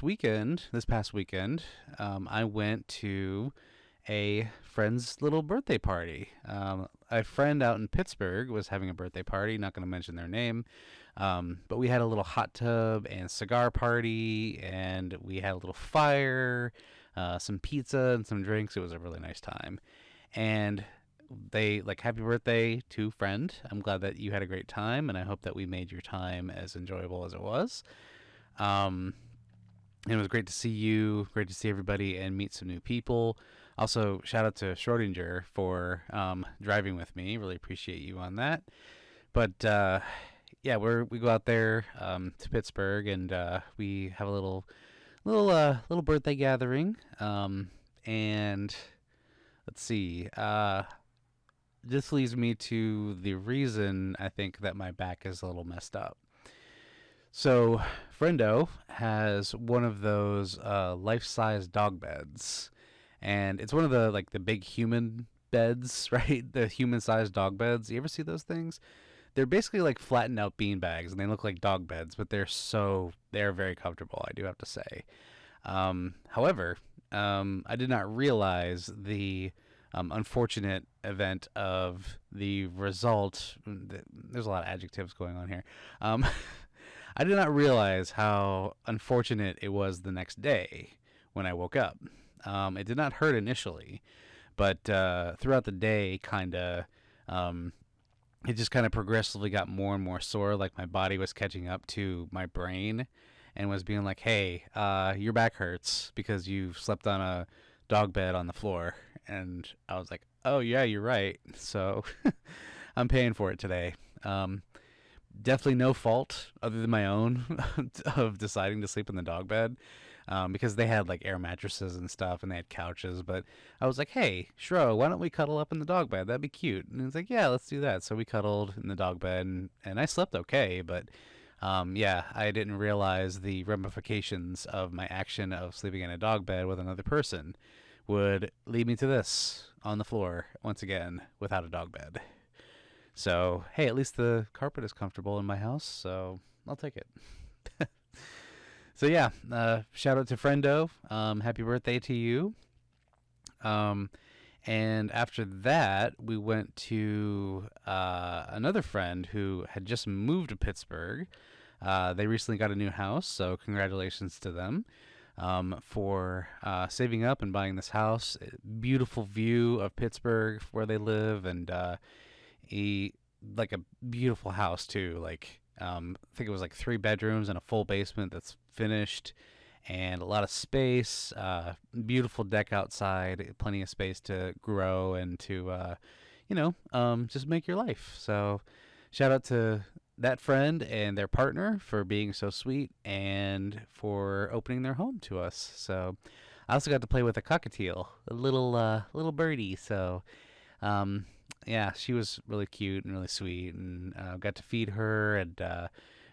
past weekend, I went to a friend's little birthday party. A friend out in Pittsburgh was having a birthday party. Not going to mention their name. But we had a little hot tub and cigar party, and we had a little fire, some pizza, and some drinks. It was a really nice time. And they like, happy birthday to friend. I'm glad that you had a great time, and I hope that we made your time as enjoyable as it was. It was great to see you, great to see everybody, and meet some new people. Also, shout out to Schrodinger for driving with me. Really appreciate you on that. But yeah, we go out there to Pittsburgh, and we have a little birthday gathering. And let's see. This leads me to the reason I think that my back is a little messed up. So, Friendo has one of those life-size dog beds, and it's one of the big human beds, right? The human-sized dog beds. You ever see those things? They're basically like flattened out bean bags, and they look like dog beds, but they're very comfortable, I do have to say. However, I did not realize the unfortunate event of the result. There's a lot of adjectives going on here. I did not realize how unfortunate it was the next day when I woke up. It did not hurt initially, but throughout the day, it just kind of progressively got more and more sore. Like my body was catching up to my brain and was being like, hey, your back hurts because you slept on a dog bed on the floor. And I was like, oh, yeah, you're right. So I'm paying for it today. Definitely no fault other than my own of deciding to sleep in the dog bed, because they had like air mattresses and stuff, and they had couches. But I was like, hey, Shro, why don't we cuddle up in the dog bed? That'd be cute. And he's like, yeah, let's do that. So we cuddled in the dog bed, and I slept okay. But yeah, I didn't realize the ramifications of my action of sleeping in a dog bed with another person would lead me to this on the floor once again without a dog bed. So, hey, at least the carpet is comfortable in my house, so I'll take it. So, yeah, shout out to Friendo. Happy birthday to you. And after that, we went to another friend who had just moved to Pittsburgh. They recently got a new house, so congratulations to them for saving up and buying this house. Beautiful view of Pittsburgh where they live, and like a beautiful house too. Like I think it was like 3 bedrooms and a full basement that's finished, and a lot of space. Beautiful deck outside, plenty of space to grow and to just make your life. So shout out to that friend and their partner for being so sweet and for opening their home to us. So I also got to play with a cockatiel, a little birdie. So um, yeah, she was really cute and really sweet, and got to feed her, and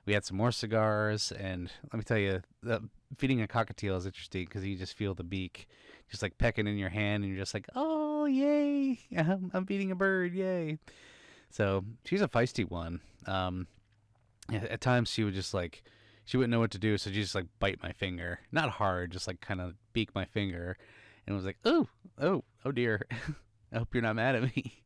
we had some more cigars. And let me tell you, feeding a cockatiel is interesting because you just feel the beak just like pecking in your hand, and you're just like, oh yay, I'm feeding a bird, yay. So she's a feisty one. At times she would just like, she wouldn't know what to do, so she just like bite my finger, not hard, just like kind of beak my finger, and was like, oh dear. I hope you're not mad at me.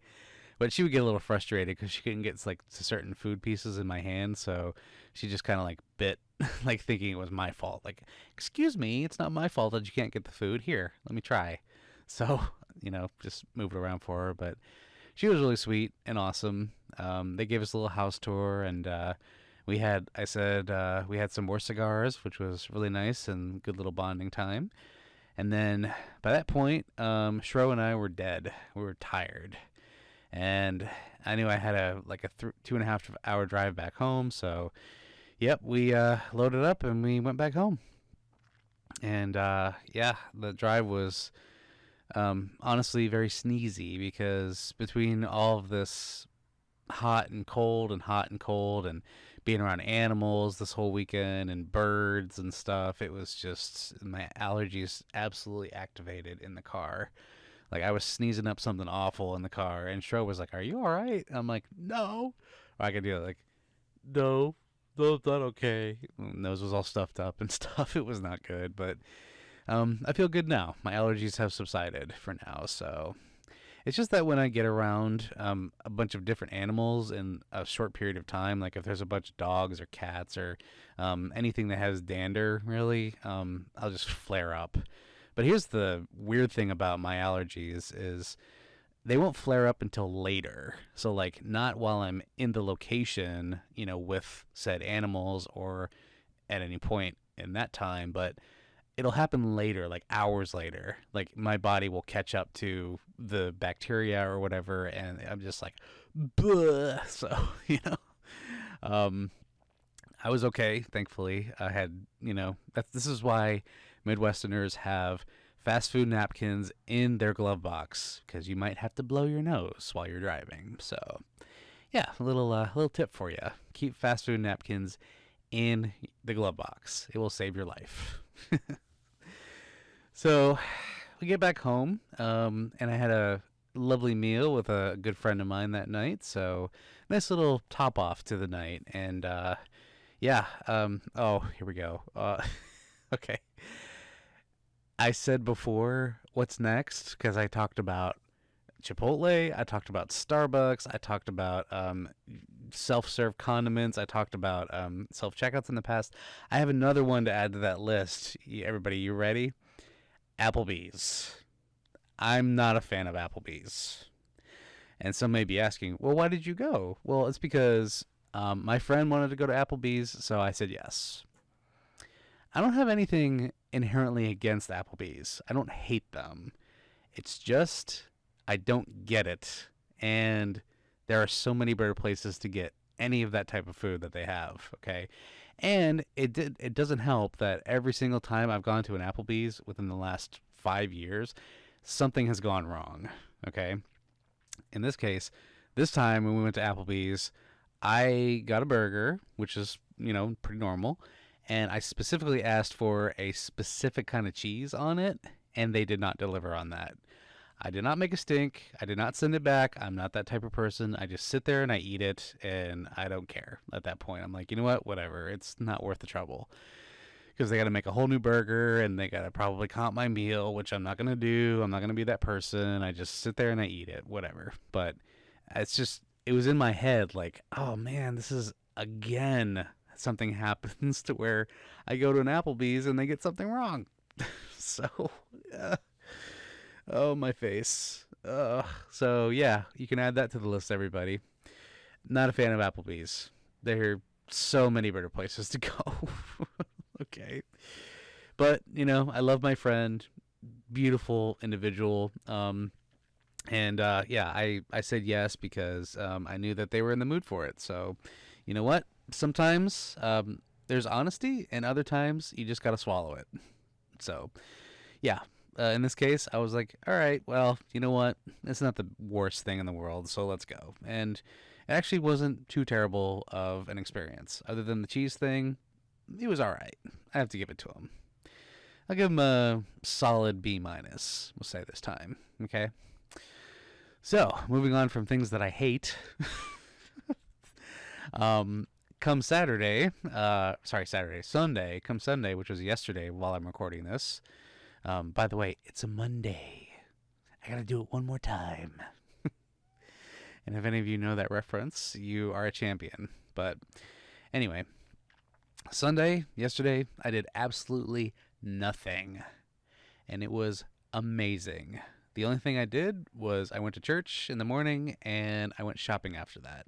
But she would get a little frustrated because she couldn't get like to certain food pieces in my hand, so she just kind of like bit, like thinking it was my fault. Like, excuse me, it's not my fault that you can't get the food. Here, let me try. So, just moved it around for her. But she was really sweet and awesome. They gave us a little house tour, and we had, I said, we had some more cigars, which was really nice and good little bonding time. And then by that point, Shro and I were dead. We were tired. And I knew I had a 2.5 hour drive back home. So, yep, we loaded up and we went back home. And the drive was honestly very sneezy because between all of this hot and cold and hot and cold and being around animals this whole weekend and birds and stuff, it was just my allergies absolutely activated in the car. Like I was sneezing up something awful in the car, and Shro was like, "Are you all right?" I'm like, "No." Or I could do it like, "No, no, it's not okay." Nose was all stuffed up and stuff. It was not good, but I feel good now. My allergies have subsided for now, so it's just that when I get around a bunch of different animals in a short period of time, like if there's a bunch of dogs or cats or anything that has dander, really, I'll just flare up. But here's the weird thing about my allergies is they won't flare up until later. So like not while I'm in the location, with said animals or at any point in that time, but it'll happen later, like hours later. Like my body will catch up to the bacteria or whatever, and I'm just like, bleh. So, I was okay, thankfully. I had, this is why Midwesterners have fast food napkins in their glove box, because you might have to blow your nose while you're driving. So, yeah, a little tip for you. Keep fast food napkins in the glove box. It will save your life. So we get back home, and I had a lovely meal with a good friend of mine that night. So nice little top off to the night. And here we go. Okay. I said before, what's next? Because I talked about Chipotle, I talked about Starbucks, I talked about self-serve condiments, I talked about self-checkouts in the past. I have another one to add to that list. Everybody, you ready? Applebee's. I'm not a fan of Applebee's. And some may be asking, well, why did you go? Well, it's because my friend wanted to go to Applebee's, so I said yes. I don't have anything inherently against Applebee's. I don't hate them. It's just I don't get it. And there are so many better places to get any of that type of food that they have, okay? And it doesn't help that every single time I've gone to an Applebee's within the last 5 years, something has gone wrong, okay? In this case, this time when we went to Applebee's, I got a burger, which is, pretty normal, and I specifically asked for a specific kind of cheese on it, and they did not deliver on that. I did not make a stink. I did not send it back. I'm not that type of person. I just sit there and I eat it, and I don't care at that point. I'm like, you know what? Whatever. It's not worth the trouble. Because they got to make a whole new burger, and they got to probably comp my meal, which I'm not going to do. I'm not going to be that person. I just sit there and I eat it. Whatever. But it was in my head like, oh man, this is again something happens to where I go to an Applebee's and they get something wrong. So, oh, my face. So, yeah, you can add that to the list, everybody. Not a fan of Applebee's. There are so many better places to go. Okay. But, I love my friend. Beautiful individual. And yeah, I said yes because I knew that they were in the mood for it. So, you know what? Sometimes there's honesty, and other times you just got to swallow it. So, yeah. In this case, I was like, all right, well, you know what? It's not the worst thing in the world, so let's go. And it actually wasn't too terrible of an experience. Other than the cheese thing, it was all right. I have to give it to him. I'll give him a solid B minus, we'll say this time. Okay? So, moving on from things that I hate. Come Sunday, come Sunday, which was yesterday while I'm recording this. By the way, it's a Monday. I gotta do it one more time. And if any of you know that reference, you are a champion. But anyway, yesterday, I did absolutely nothing. And it was amazing. The only thing I did was I went to church in the morning and I went shopping after that.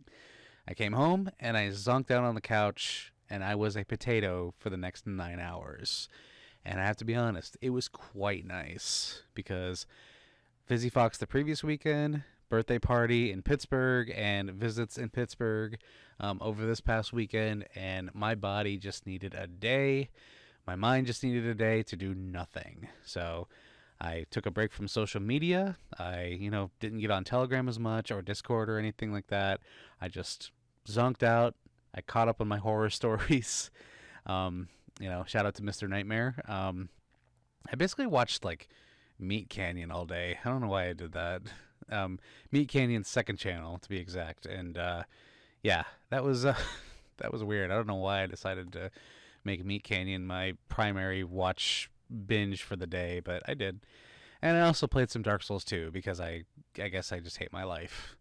I came home and I zonked down on the couch and I was a potato for the next 9 hours. And I have to be honest, it was quite nice because Fizzy Fox the previous weekend, birthday party in Pittsburgh, and visits in Pittsburgh over this past weekend, and my body just needed a day. My mind just needed a day to do nothing. So I took a break from social media. I, didn't get on Telegram as much or Discord or anything like that. I just zonked out. I caught up on my horror stories. Shout out to Mr. Nightmare. I basically watched like Meat Canyon all day. I don't know why I did that. Meat Canyon's second channel to be exact. And yeah, that was that was weird. I don't know why I decided to make Meat Canyon my primary watch binge for the day, but I did. And I also played some Dark Souls 2 because I guess I just hate my life.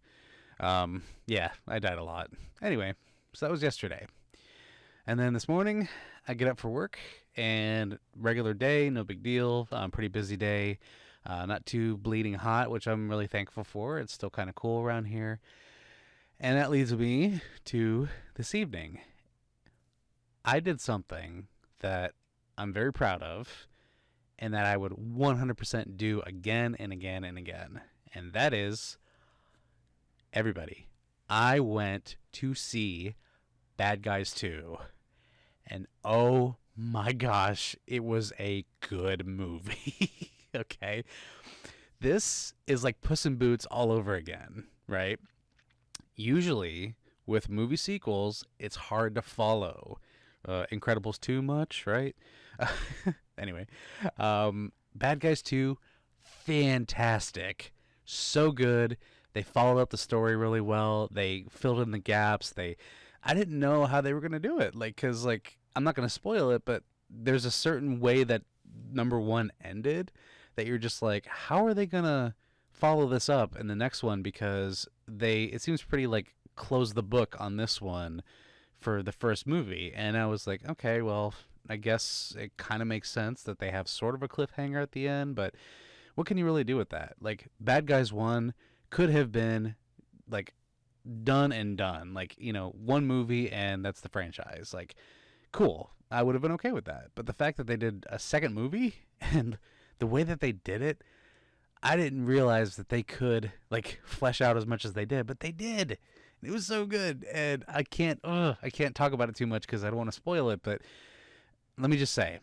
Yeah, I died a lot. Anyway, so that was yesterday. And then this morning, I get up for work, and regular day, no big deal. Pretty busy day. Not too bleeding hot, which I'm really thankful for. It's still kind of cool around here. And that leads me to this evening. I did something that I'm very proud of, and that I would 100% do again and again and again. And that is, everybody, I went to see Bad Guys 2. And oh my gosh, it was a good movie. Okay. This is like Puss in Boots all over again, right? Usually with movie sequels, it's hard to follow. Incredibles 2 much, right? Anyway, Bad Guys 2, fantastic. So good. They followed up the story really well. They filled in the gaps. I didn't know how they were going to do it. Because I'm not going to spoil it, but there's a certain way that number one ended that you're just like, how are they going to follow this up in the next one? Because it seems pretty close the book on this one for the first movie. And I was like, okay, well, I guess it kind of makes sense that they have sort of a cliffhanger at the end, but what can you really do with that? Bad Guys 1 could have been done and done. One movie and that's the franchise. Cool. I would have been okay with that. But the fact that they did a second movie and the way that they did it, I didn't realize that they could flesh out as much as they did, but they did. It was so good. And I can't talk about it too much because I don't want to spoil it, but let me just say,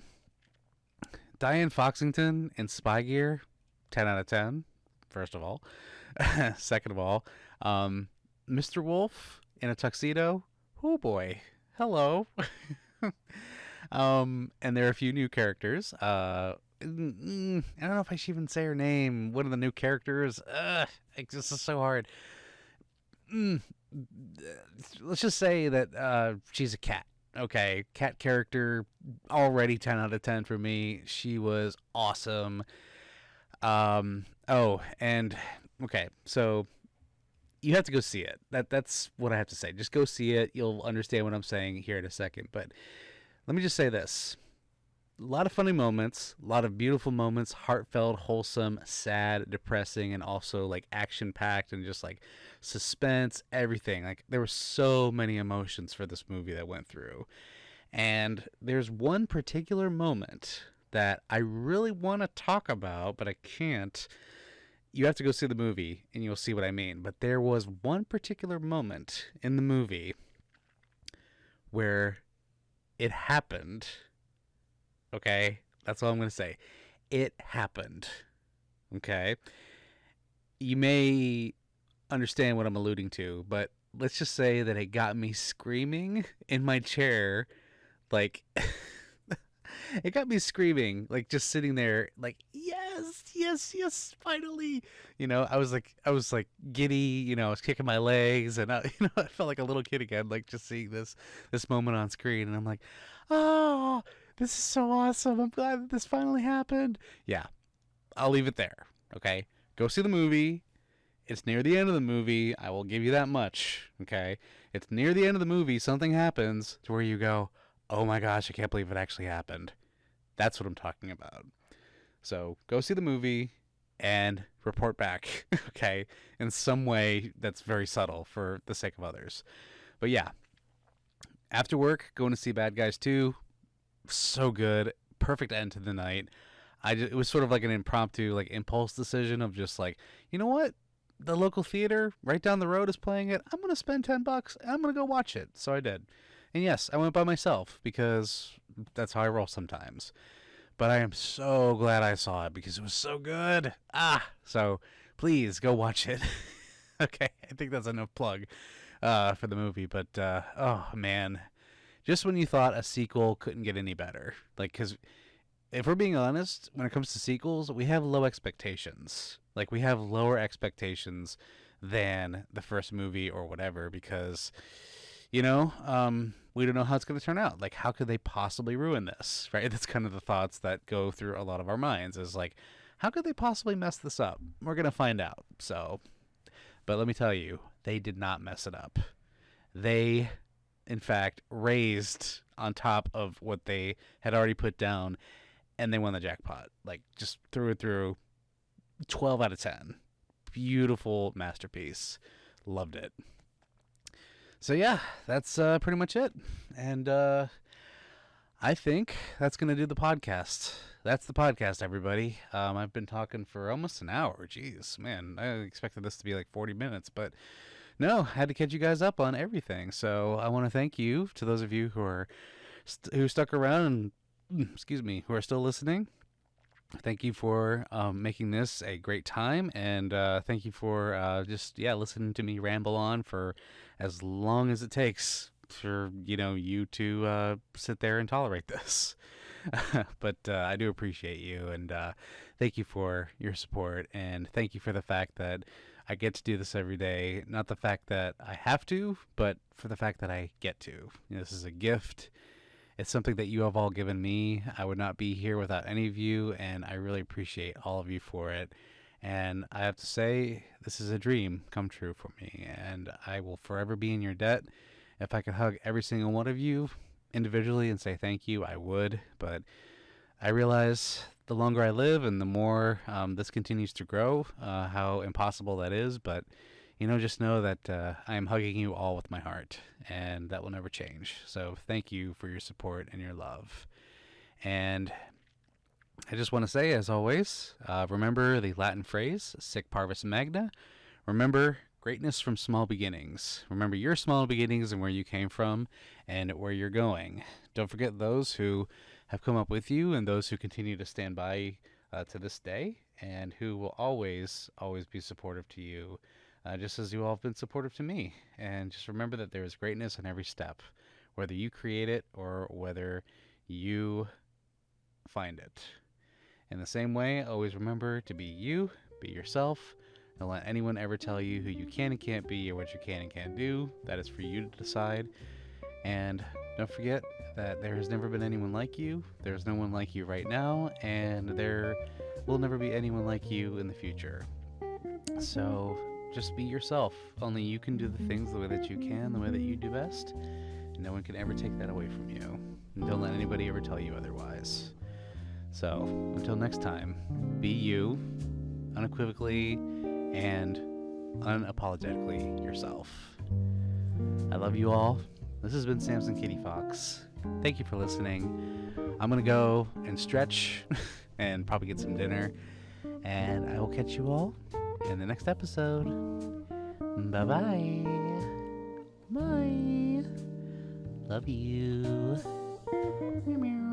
Diane Foxington in Spy Gear, 10 out of 10, first of all. Second of all, Mr. Wolf in a tuxedo, oh boy, hello. And there are a few new characters. I don't know if I should even say her name. One of the new characters. This is so hard. Let's just say that she's a cat. Okay, cat character, already 10 out of 10 for me. She was awesome. And okay, so you have to go see it. That's what I have to say. Just go see it. You'll understand what I'm saying here in a second. But let me just say this. lot of funny moments, a lot of beautiful moments, heartfelt, wholesome, sad, depressing, and also like action packed and just like suspense, everything. Like there were so many emotions for this movie that went through. And there's one particular moment that I really want to talk about, but I can't. You have to go see the movie and you'll see what I mean. But there was one particular moment in the movie where it happened. Okay? That's all I'm going to say. It happened. Okay? You may understand what I'm alluding to, but let's just say that it got me screaming in my chair. Like, it got me screaming, like just sitting there, like, yes, yes, yes, finally. I was like giddy. I was kicking my legs, and I felt like a little kid again, like just seeing this moment on screen, and I'm like, oh, this is so awesome. I'm glad that this finally happened. Yeah, I'll leave it there. Okay, go see the movie. It's near the end of the movie. I will give you that much. Okay, it's near the end of the movie. Something happens to where you go, oh my gosh, I can't believe it actually happened. That's what I'm talking about. So go see the movie and report back, okay, in some way that's very subtle for the sake of others. But yeah, after work, going to see Bad Guys 2, so good. Perfect end to the night. It was sort of like an impromptu, like impulse decision of just like, you know what? The local theater right down the road is playing it. I'm gonna spend $10. I'm gonna go watch it. So I did. And yes, I went by myself because that's how I roll sometimes. But I am so glad I saw it because it was so good. So please go watch it. Okay, I think that's enough plug for the movie. But oh man, just when you thought a sequel couldn't get any better, like because if we're being honest, when it comes to sequels, we have low expectations. Like we have lower expectations than the first movie or whatever because we don't know how it's going to turn out. Like, how could they possibly ruin this, right? That's kind of the thoughts that go through a lot of our minds is like, how could they possibly mess this up? We're going to find out. So, but let me tell you, they did not mess it up. They, in fact, raised on top of what they had already put down, and they won the jackpot. Like, just through and through, 12 out of 10. Beautiful masterpiece. Loved it. So yeah, that's pretty much it. And I think that's going to do the podcast. That's the podcast, everybody. I've been talking for almost an hour. Jeez, man, I expected this to be like 40 minutes, but no, I had to catch you guys up on everything. So I want to thank you to those of you who stuck around and, excuse me, who are still listening. Thank you for making this a great time, and thank you for just listening to me ramble on for as long as it takes for you to sit there and tolerate this. But I do appreciate you, and thank you for your support, and thank you for the fact that I get to do this every day. Not the fact that I have to, but for the fact that I get to. This is a gift. It's something that you have all given me. I would not be here without any of you, and I really appreciate all of you for it. And I have to say, this is a dream come true for me, and I will forever be in your debt. If I could hug every single one of you individually and say thank you, I would. But I realize the longer I live and the more this continues to grow, how impossible that is. But just know that I am hugging you all with my heart, and that will never change. So thank you for your support and your love. And I just want to say, as always, remember the Latin phrase, sic Parvis Magna. Remember greatness from small beginnings. Remember your small beginnings and where you came from and where you're going. Don't forget those who have come up with you and those who continue to stand by to this day and who will always, always be supportive to you. Just as you all have been supportive to me. And just remember that there is greatness in every step, whether you create it or whether you find it. In the same way, always remember to be you, be yourself. Don't let anyone ever tell you who you can and can't be or what you can and can't do. That is for you to decide. And don't forget that there has never been anyone like you. There's no one like you right now. And there will never be anyone like you in the future. So just be yourself. Only you can do the things the way that you can, the way that you do best. And no one can ever take that away from you. And don't let anybody ever tell you otherwise. So, until next time, be you, unequivocally and unapologetically yourself. I love you all. This has been Samson Kitty Fox. Thank you for listening. I'm going to go and stretch and probably get some dinner. And I will catch you all in the next episode. Bye-bye. Bye. Love you. Meow, meow.